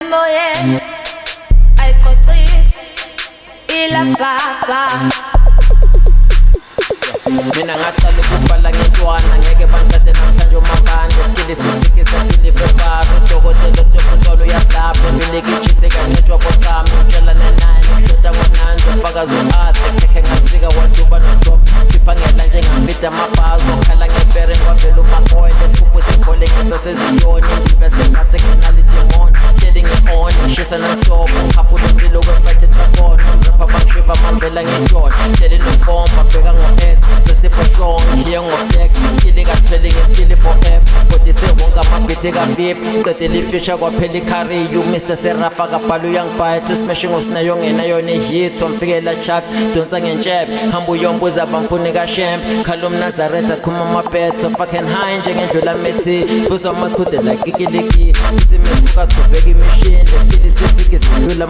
moye ayixoxisi ilapapa mina ngaqala ukubhala ngentwana ngeke banthathe namhlanje umakande skili sisikisa kilifebaro udokotela udokontolo uyasilapha minikitshise kancetshwa koqami utshela nenani kushoda ngonanzi ufakazi u-arte kekhe ngasika waduba nodrop khipha ngela njengamfida amabhazi wakhala ngempere ngwavela umakoye nesigubhu sikhole ngisaseziyoni bese ngasenginalidemoni hleli ngi-on ngishisa nestop ngihafula umlilo kwefathe trabona umrapha bangishiva mangivela ngentshona hleli nofomba bheka ngo-s sesifo strong ngiye ngo-flex skili kasipheli ngeskili for f kodwa sewonke amabhithi ka-50 qedela ifisha kwaphela ikhariyu mr serafa kabhala uyangibhayithi smashing osinayo ngenayo nehit wamfikela chucks donsa ngentshebe hamba uyombuza bamfuni kashemp khala umnazaretha qhuma amabhetho fucking high njengendlula methi fusa amaqhude lakikiliki futhi mesuka chubeka imishini leskili sifike sidlula